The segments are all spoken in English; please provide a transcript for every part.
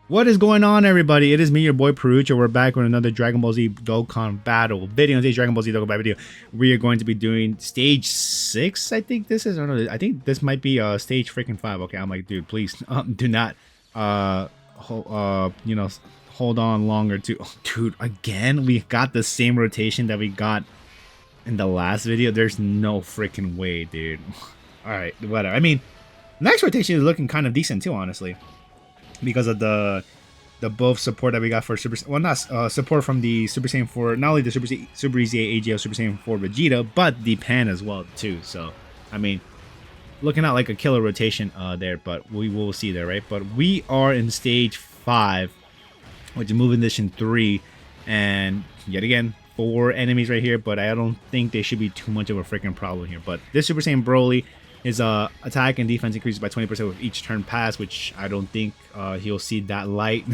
What is going on, everybody? It is me, your boy Perucho. We're back with another Dragon Ball Z Dokkan battle video. In today's Dragon Ball Z Dokkan battle video, we are going to be doing stage 6. I think this is. I don't know. I think this might be stage freaking 5. Okay, I'm like, dude, please do not hold on longer to. Oh, dude, again, we got the same rotation that we got in the last video. There's no freaking way, dude. All right, whatever. I mean, next rotation is looking kind of decent too, honestly, because of the both support that we got for support from the Super Saiyan 4, not only the Super EZA AGL Super Saiyan 4 Vegeta, but the Pan as well too. So I mean, looking at like a killer rotation there, but we will see there, right? But we are in stage 5, which is moving edition 3, and yet again 4 enemies right here, but I don't think they should be too much of a freaking problem here. But this Super Saiyan Broly, his attack and defense increases by 20% with each turn pass, which I don't think he'll see that light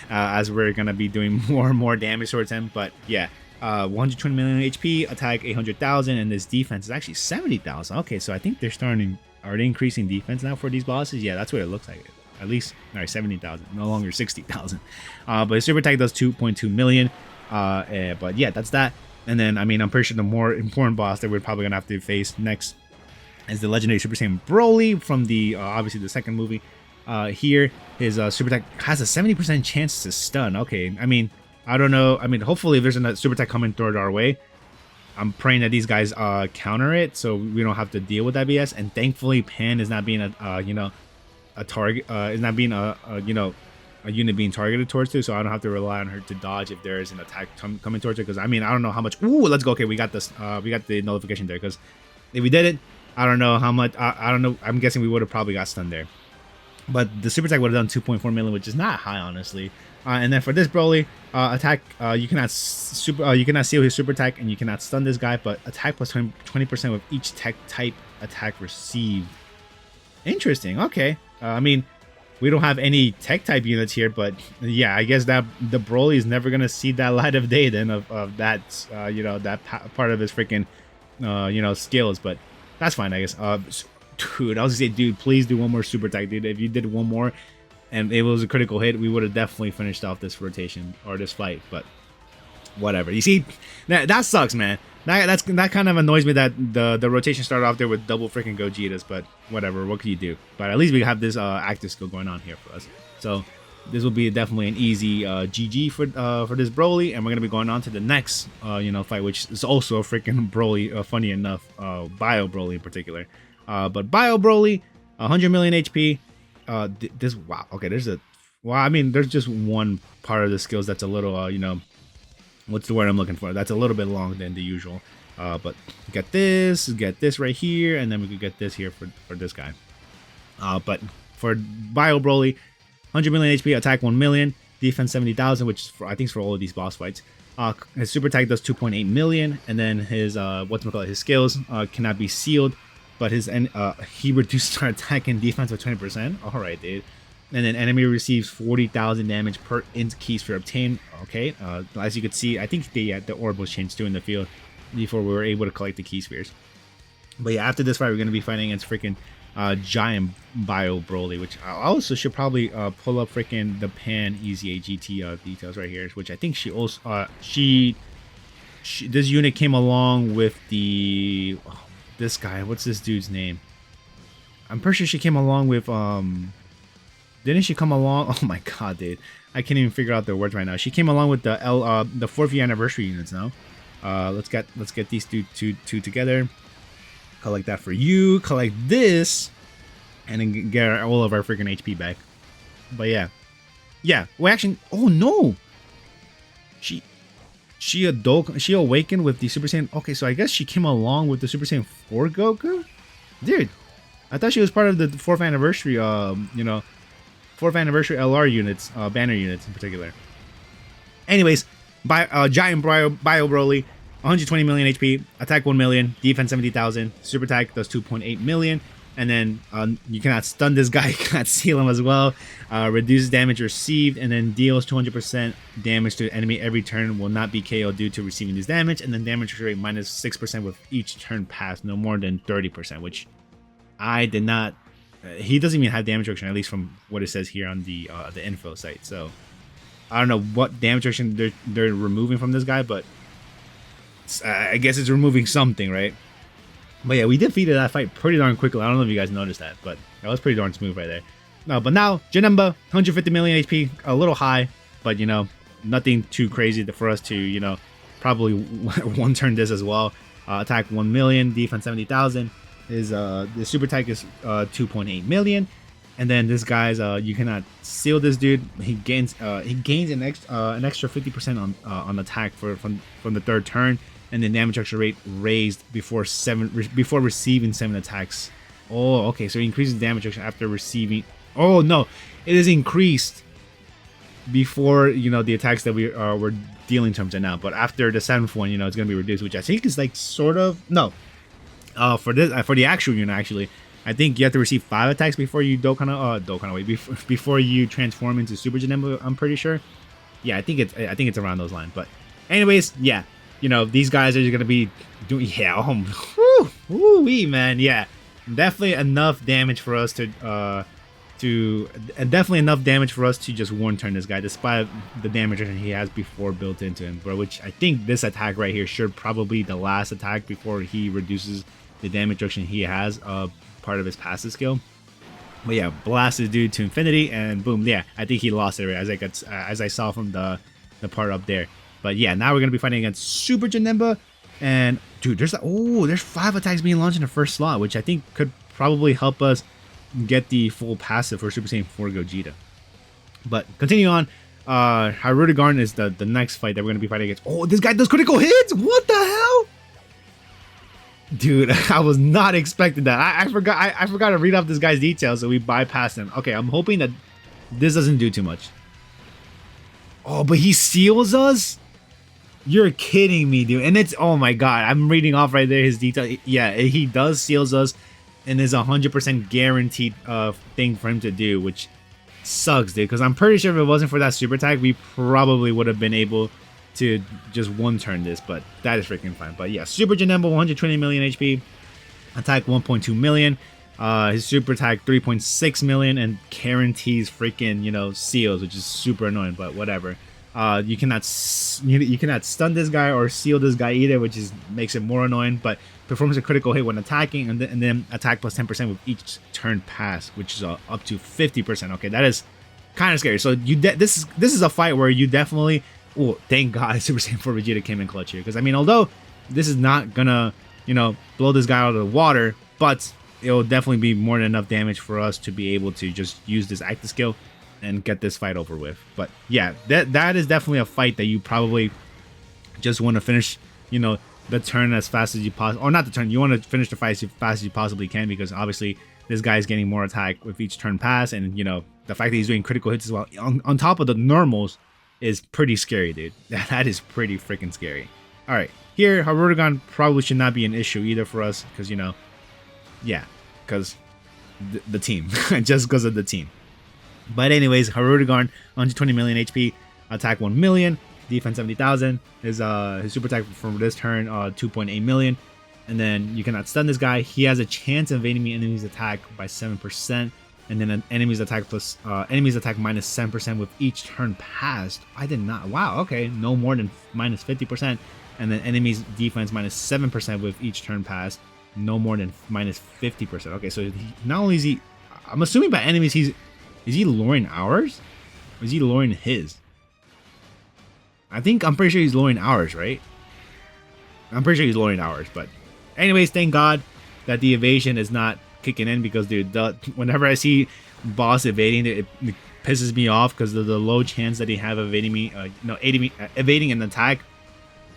as we're going to be doing more and more damage towards him. But yeah, 120 million HP, attack 800,000, and this defense is actually 70,000. Okay, so I think they're starting, are they increasing defense now for these bosses? Yeah, that's what it looks like. At least, all right, 70,000, no longer 60,000. But his super attack does 2.2 million. But yeah, that's that. And then, I mean, I'm pretty sure the more important boss that we're probably going to have to face next is the legendary Super Saiyan Broly from the obviously the second movie. Here, his super attack has a 70% chance to stun. Okay, I mean, I don't know. I mean, hopefully, if there's a super attack coming toward our way, I'm praying that these guys counter it, so we don't have to deal with that BS. And thankfully, Pan is not being a target. Is not being a unit being targeted towards too, so I don't have to rely on her to dodge if there is an attack coming towards her. Because I mean, I don't know how much. Ooh, let's go. Okay, we got this. We got the notification there. Because if we did it, I don't know how much. I don't know. I'm guessing we would have probably got stunned there. But the super attack would have done 2.4 million, which is not high, honestly. And then for this Broly attack, you cannot seal his super attack, and you cannot stun this guy. But attack plus 20% with each tech type attack received. Interesting. Okay. I mean, we don't have any tech type units here, but yeah, I guess that the Broly is never gonna see that light of day then of that that part of his freaking skills. But that's fine, I guess. Dude, I was gonna say, dude, please do one more super attack, dude. If you did one more and it was a critical hit, we would have definitely finished off this rotation or this fight. But whatever. You see, that sucks, man. That kind of annoys me that the rotation started off there with double freaking Gogetas, but whatever. What can you do? But at least we have this active skill going on here for us. So this will be definitely an easy GG for this Broly, and we're gonna be going on to the next fight, which is also a freaking Broly. Funny enough, Bio Broly in particular. But Bio Broly, 100 million HP. This wow. Okay, I mean, there's just one part of the skills that's a little what's the word I'm looking for? That's a little bit longer than the usual. But get this right here, and then we could get this here for this guy. But for Bio Broly, 100 million HP, attack 1 million, defense 70,000, which is I think is for all of these boss fights. His super attack does 2.8 million, and then his his skills cannot be sealed, but his he reduces our attack and defense by 20%. All right, dude. And then enemy receives 40,000 damage per int key sphere obtained. Okay, as you can see, I think the orb was changed too in the field before we were able to collect the key spheres. But yeah, after this fight, we're going to be fighting against freaking giant Bio Broly, which I also should probably pull up freaking the Pan EZA GT details right here, which I think she also this unit came along with the this guy. What's this dude's name? I'm pretty sure she came along with Didn't she come along? Oh my god, dude! I can't even figure out the words right now. She came along with the 4th year anniversary units now. Let's get these two together. Collect that for you. Collect this, and then get all of our freaking HP back. But yeah. Well, actually, oh no. She awakened with the Super Saiyan. Okay, so I guess she came along with the Super Saiyan 4 Goku, dude. I thought she was part of the 4th anniversary. 4th anniversary LR units, banner units in particular. Anyways, giant Bio Broly, 120 million HP, attack 1 million, defense 70,000, super attack does 2.8 million, and then you cannot stun this guy, you cannot seal him as well. Reduces damage received, and then deals 200% damage to the enemy every turn, will not be KO due to receiving this damage, and then damage rate minus 6% with each turn passed, no more than 30%, which I did not He doesn't even have damage reduction, at least from what it says here on the info site. So I don't know what damage reduction they're removing from this guy, but I guess it's removing something, right? But yeah, we defeated that fight pretty darn quickly. I don't know if you guys noticed that, but that was pretty darn smooth right there. No, but now Janemba, 150 million HP, a little high, but you know, nothing too crazy for us to, you know, probably one turn this as well. Attack 1 million, defense 70,000. The super attack is 2.8 million, and then this guy's you cannot seal this dude. He gains an extra 50% on attack from the third turn, and then damage reduction rate raised before receiving 7 attacks. Oh, okay, so he increases damage reduction after receiving. Oh no, it is increased before, you know, the attacks that we're dealing to him right now, but after the 7th one, you know, it's gonna be reduced, which I think is like sort of no. For the actual unit, actually, I think you have to receive 5 attacks before you Dokkan away before you transform into Super Janemba. I'm pretty sure. Yeah, I think it's around those lines. But anyways, yeah, you know, these guys are gonna be doing man, yeah, definitely enough damage for us to just one turn this guy, despite the damage he has before built into him, bro. Which I think this attack right here should probably be the last attack before he reduces the damage reduction he has, part of his passive skill. But yeah, blast this dude to infinity, and boom, yeah, I think he lost it, right, as I saw from the part up there. But yeah, now we're gonna be fighting against Super Janemba, and dude, there's 5 attacks being launched in the first slot, which I think could probably help us get the full passive for Super Saiyan 4 Gogeta. But continue on. Harurigan is the next fight that we're gonna be fighting against. Oh, this guy does critical hits. What the hell, dude? I was not expecting that. I forgot to read off this guy's details, so we bypassed him. Okay, I'm hoping that this doesn't do too much. Oh, but he seals us. You're kidding me, dude. And it's, oh my god, I'm reading off right there his detail. Yeah, he does seals us, and is 100% guaranteed thing for him to do, which sucks, dude, because I'm pretty sure if it wasn't for that super attack, we probably would have been able to just one turn this, but that is freaking fine. But yeah, Super Janemba, 120 million HP, attack 1.2 million, his super attack 3.6 million, and guarantees freaking, you know, seals, which is super annoying, but whatever. You cannot stun this guy or seal this guy either, which makes it more annoying. But performs a critical hit when attacking, and then attack plus 10% with each turn pass, which is up to 50%. Okay, that is kind of scary. So this is a fight where you definitely. Oh, thank God Super Saiyan 4 Vegeta came in clutch here, because I mean, although this is not gonna, you know, blow this guy out of the water, but it will definitely be more than enough damage for us to be able to just use this active skill and get this fight over with. But yeah, that is definitely a fight that you probably just want to finish, you know, the turn as fast as you possibly, or not the turn, you want to finish the fight as fast as you possibly can, because obviously this guy is getting more attack with each turn pass, and you know, the fact that he's doing critical hits as well on top of the normals is pretty scary, dude. That is pretty freaking scary. All right, here Harurigan probably should not be an issue either for us, because, you know, yeah, because the team, just because of the team. But anyways, Harurigan, 120 million HP, attack 1 million, defense 70,000. His super attack from this turn, 2.8 million. And then you cannot stun this guy. He has a chance of evading the enemy's attack by 7%. And then an enemy's attack minus 7% with each turn passed. I did not. Wow, okay. No more than minus 50%. And then enemy's defense minus 7% with each turn passed. No more than minus 50%. Okay, so not only is he, I'm assuming by enemies, is he lowering ours? Or is he lowering his? I'm pretty sure he's lowering ours, right? I'm pretty sure he's lowering ours, but anyways, thank God that the evasion is not kicking in, because dude, whenever I see boss evading, it pisses me off, because of the low chance that they have evading me, evading an attack,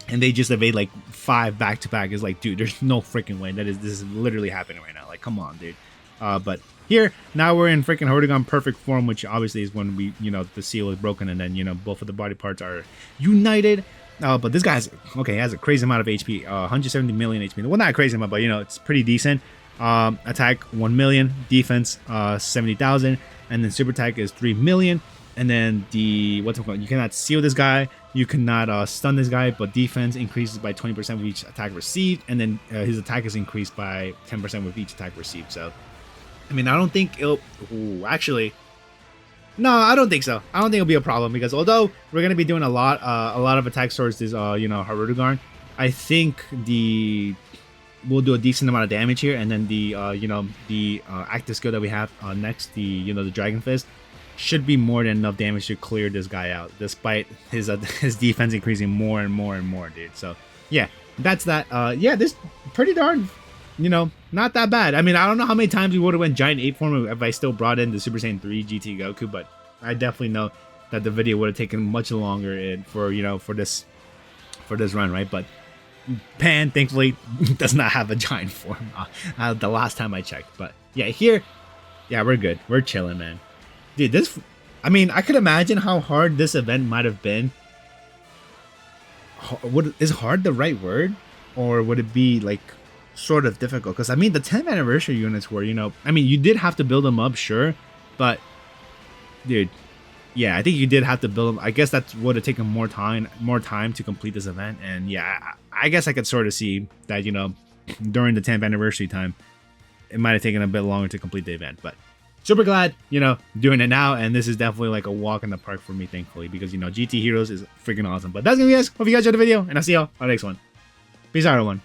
and they just evade like 5 back to back. Is like, dude, there's no freaking way this is literally happening right now. Like, come on, dude. But here now we're in freaking Harurigan perfect form, which obviously is when we, you know, the seal is broken, and then, you know, both of the body parts are united. But this guy has a crazy amount of HP, 170 million HP. Well, not a crazy amount, but you know, it's pretty decent. Attack 1 million, defense 70,000, and then super attack is 3 million. And then you cannot seal this guy, you cannot stun this guy, but defense increases by 20% with each attack received, and then his attack is increased by 10% with each attack received. So I mean, I don't think it'll... Ooh, actually... No, I don't think so. I don't think it'll be a problem because although we're gonna be doing a lot of attacks towards this, you know, Harurugarn, I think we'll do a decent amount of damage here, and then the, you know, the active skill that we have next, the, you know, the Dragon Fist, should be more than enough damage to clear this guy out, despite his his defense increasing more and more and more, dude. So yeah, that's that. Yeah, this pretty darn, you know, not that bad. I mean, I don't know how many times we would have went Giant Ape form if I still brought in the Super Saiyan 3 GT Goku, but I definitely know that the video would have taken much longer for, you know, for this run, right? But Pan thankfully does not have a giant form the last time I checked. But yeah, here, yeah, we're good. We're chilling, man. Dude, this, I mean, I could imagine how hard this event might have been. Is hard the right word? Or would it be like sort of difficult? Because I mean, the 10th anniversary units were, you know, I mean, you did have to build them up, sure. But, dude, yeah, I think you did have to build them. I guess that would have taken more time to complete this event. And yeah, I guess I could sort of see that, you know, during the 10th anniversary time, it might have taken a bit longer to complete the event. But super glad, you know, doing it now. And this is definitely like a walk in the park for me, thankfully, because, you know, GT Heroes is freaking awesome. But that's gonna be it, guys. Hope you guys enjoyed the video, and I'll see y'all on the next one. Peace out, everyone.